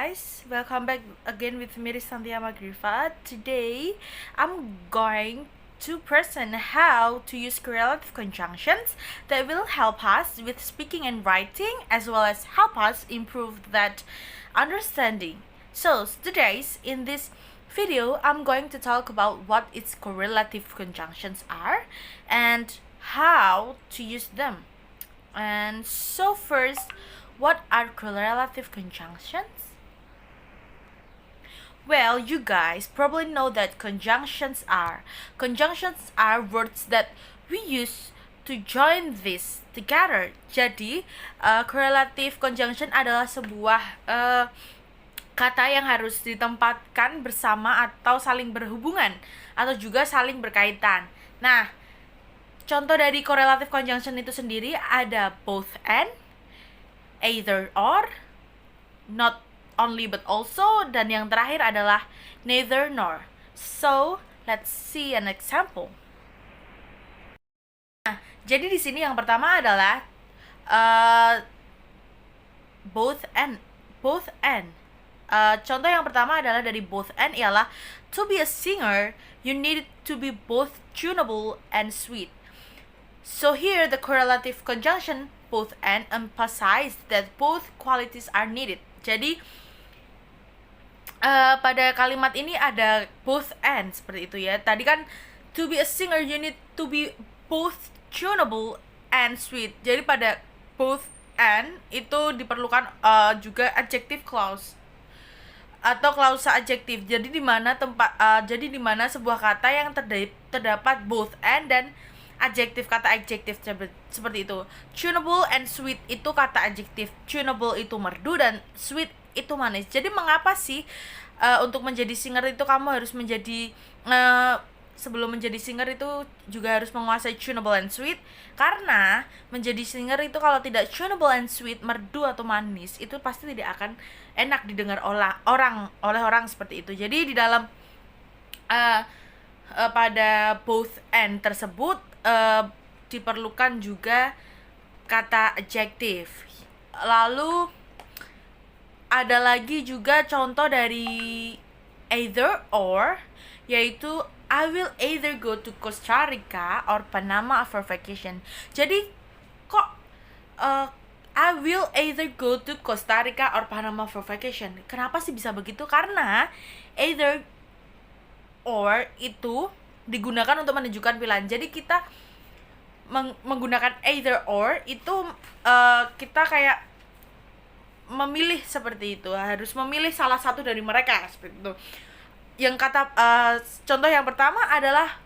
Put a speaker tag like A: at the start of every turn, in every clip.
A: guys, welcome back again with me Santia Magrifa. Today I'm going to present how to use correlative conjunctions that will help us with speaking and writing as well as help us improve that understanding. So today's in this video I'm going to talk about what its correlative conjunctions are and how to use them. And so first, what are correlative conjunctions? Well, you guys probably know that conjunctions are words that we use to join this together. Jadi, correlative conjunction adalah sebuah kata yang harus ditempatkan bersama atau saling berhubungan atau juga saling berkaitan. Nah, contoh dari correlative conjunction itu sendiri ada both and, either or, not only but also, dan yang terakhir adalah neither nor. So, let's see an example. Nah, jadi di sini yang pertama adalah both and. Contoh yang pertama adalah dari both and ialah to be a singer, you need to be both tunable and sweet. So here the correlative conjunction both and emphasize that both qualities are needed. Jadi pada kalimat ini ada both and seperti itu ya. Tadi kan to be a singer you need to be both tunable and sweet. Jadi pada both and itu diperlukan juga adjective clause atau klausa adjektif. Jadi di mana sebuah kata yang terdapat both and dan kata adjektif seperti itu. Tunable and sweet itu kata adjektif. Tunable itu merdu dan sweet itu manis. Jadi mengapa sih untuk menjadi singer itu kamu harus menjadi sebelum menjadi singer itu juga harus menguasai tunable and sweet? Karena menjadi singer itu kalau tidak tunable and sweet, merdu atau manis, itu pasti tidak akan enak didengar oleh orang seperti itu. Jadi di dalam pada both and tersebut diperlukan juga kata adjektif. Lalu ada lagi juga contoh dari either or, yaitu I will either go to Costa Rica or Panama for vacation. Jadi kok I will either go to Costa Rica or Panama for vacation. Kenapa sih bisa begitu? Karena either or itu digunakan untuk menunjukkan pilihan. Jadi kita menggunakan either or itu kita kayak memilih seperti itu, harus memilih salah satu dari mereka seperti itu. Yang kata contoh yang pertama adalah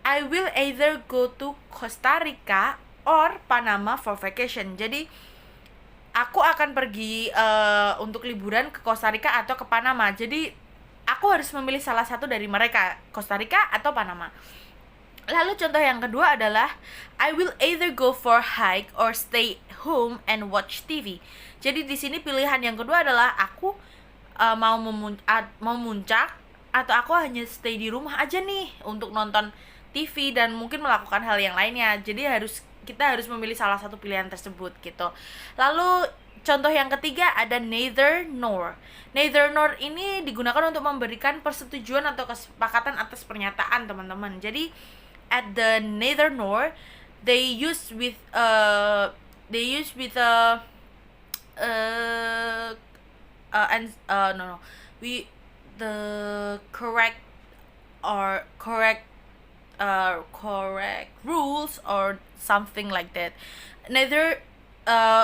A: I will either go to Costa Rica or Panama for vacation. Jadi aku akan pergi untuk liburan ke Costa Rica atau ke Panama. Jadi aku harus memilih salah satu dari mereka, Costa Rica atau Panama. Lalu contoh yang kedua adalah I will either go for hike or stay home and watch TV. Jadi di sini pilihan yang kedua adalah aku mau memuncak atau aku hanya stay di rumah aja nih untuk nonton TV dan mungkin melakukan hal yang lainnya. Jadi kita harus memilih salah satu pilihan tersebut gitu. Lalu contoh yang ketiga ada neither nor. Neither nor ini digunakan untuk memberikan persetujuan atau kesepakatan atas pernyataan teman-teman. Jadi at the neither nor they use with the correct rules or something like that. Neither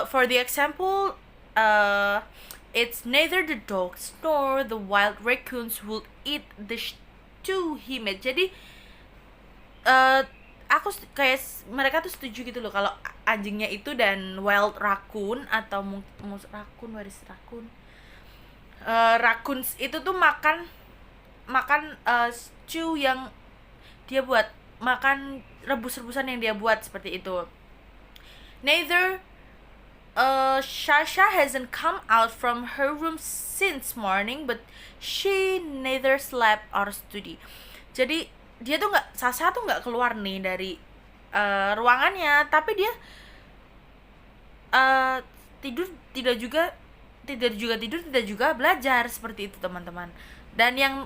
A: for the example it's neither the dogs nor the wild raccoons will eat the stew he made. Jadi aku kayak mereka tuh setuju gitu loh kalau anjingnya itu dan wild raccoon atau raccoons itu tuh makan stew yang dia buat, makan rebus-rebusan yang dia buat seperti itu. Neither Shasha hasn't come out from her room since morning, but she neither slept or study. Jadi dia tuh Sasha tuh nggak keluar nih dari ruangannya, tapi dia tidur tidak juga tidur, tidak juga belajar, seperti itu teman-teman. Dan yang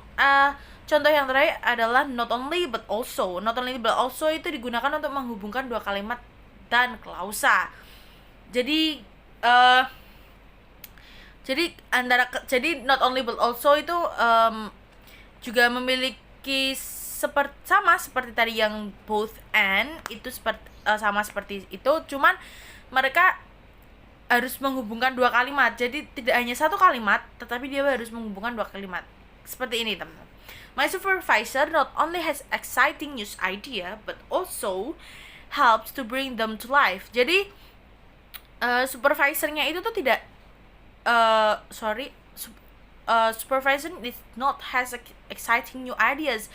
A: contoh yang terakhir adalah not only but also. Not only but also itu digunakan untuk menghubungkan dua kalimat dan klausa. Jadi jadi not only but also itu juga memiliki sama seperti tadi yang both and itu sama seperti itu, cuman mereka harus menghubungkan dua kalimat. Jadi tidak hanya satu kalimat, tetapi dia harus menghubungkan dua kalimat. Seperti ini, teman-teman. My supervisor not only has exciting news idea, but also helps to bring them to life. Jadi supervisornya itu tuh tidak supervisor is not has exciting new ideas.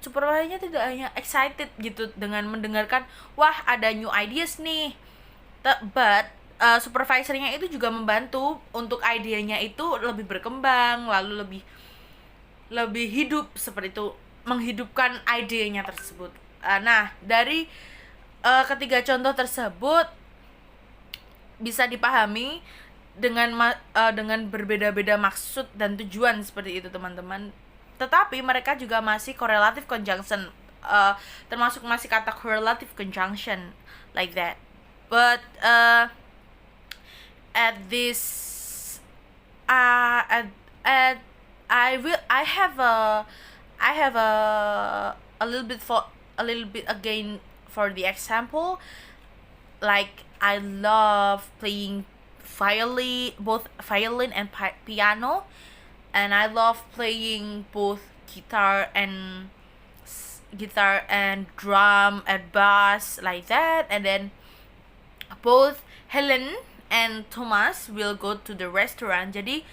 A: Supervisornya tidak hanya excited gitu dengan mendengarkan wah ada new ideas nih, but supervisornya itu juga membantu untuk idenya itu lebih berkembang, lalu lebih hidup, seperti itu, menghidupkan idenya tersebut. Nah, dari ketiga contoh tersebut bisa dipahami dengan berbeda-beda maksud dan tujuan, seperti itu teman-teman. Tetapi mereka juga masih correlative conjunction, termasuk masih kata correlative conjunction like that. But at this I have a little bit again for the example. Like I love playing both violin and piano, and I love playing both guitar and drum and bass like that. And then both Helen and Thomas will go to the restaurant. Jadi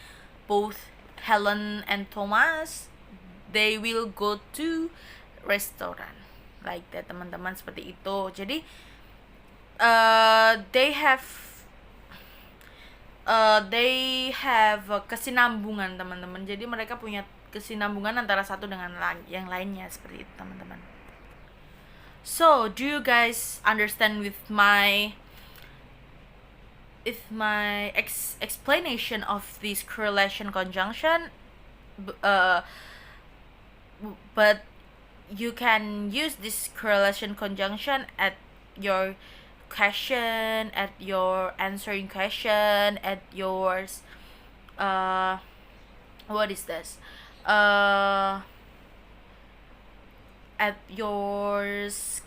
A: both Helen and Thomas, they will go to restaurant like that, teman-teman, seperti itu. Jadi they have kesinambungan, teman-teman. Jadi mereka punya kesinambungan antara satu dengan yang lainnya, seperti itu, teman-teman. So, do you guys understand with my explanation of this correlation conjunction? But you can use this correlation conjunction at your question, at your answering question, at yours what is this at yours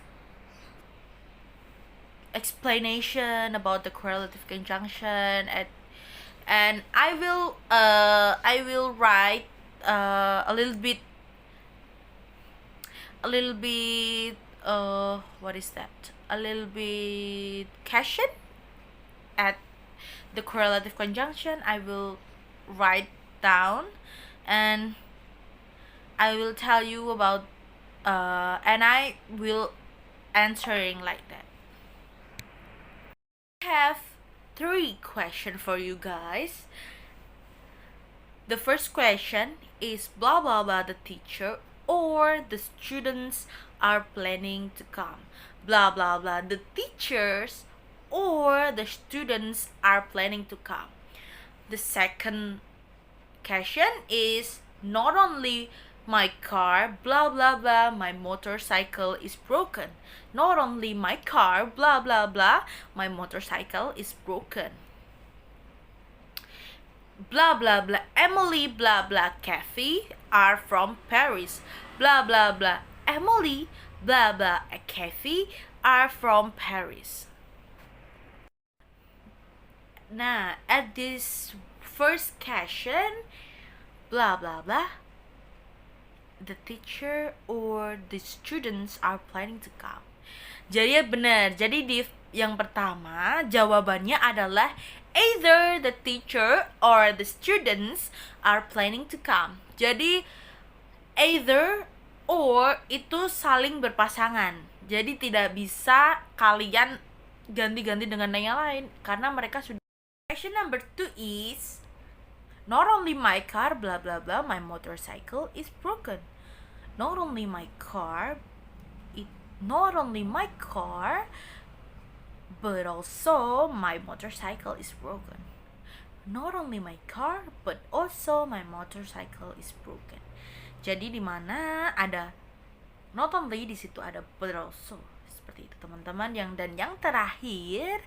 A: explanation about the correlative conjunction. And I will write a little bit what is that, a little bit question at the correlative conjunction. I will write down and I will tell you about and I will answering like that. I have 3 questions for you guys. The first question is blah blah blah, the teacher or the students are planning to come. Blah blah blah, the teachers or the students are planning to come. The second question is not only my car blah blah blah, my motorcycle is broken. Not only my car blah blah blah, my motorcycle is broken. Blah blah blah, Emily blah blah Kathy are from Paris. Blah blah blah, Emily blah blah Kathy are from Paris. Now at this first question, blah blah blah, the teacher or the students are planning to come. Jadi ya benar. Jadi di yang pertama jawabannya adalah either the teacher or the students are planning to come. Jadi either or itu saling berpasangan. Jadi tidak bisa kalian ganti-ganti dengan yang lain karena mereka sudah. Question number 2 is not only my car blah blah blah, my motorcycle is broken. Not only my car, but also my motorcycle is broken. not only my car but also my motorcycle is broken. Jadi di mana ada not only, di situ ada but also, seperti itu teman-teman. Dan yang terakhir,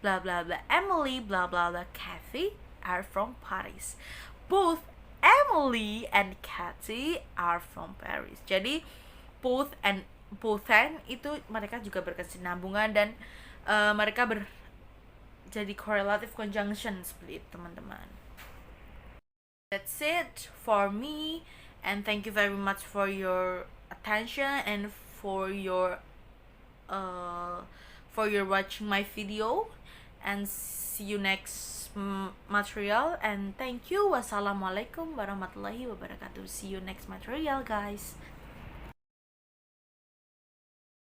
A: bla bla bla Emily bla bla bla Kathy are from Paris. Both Emily and Kathy are from Paris. Jadi both and itu mereka juga berkesinambungan dan mereka jadi correlative conjunction seperti itu teman-teman. That's it for me, and thank you very much for your attention and for your watching my video, and see you next material, and thank you. Wassalamualaikum warahmatullahi wabarakatuh. See you next material, guys.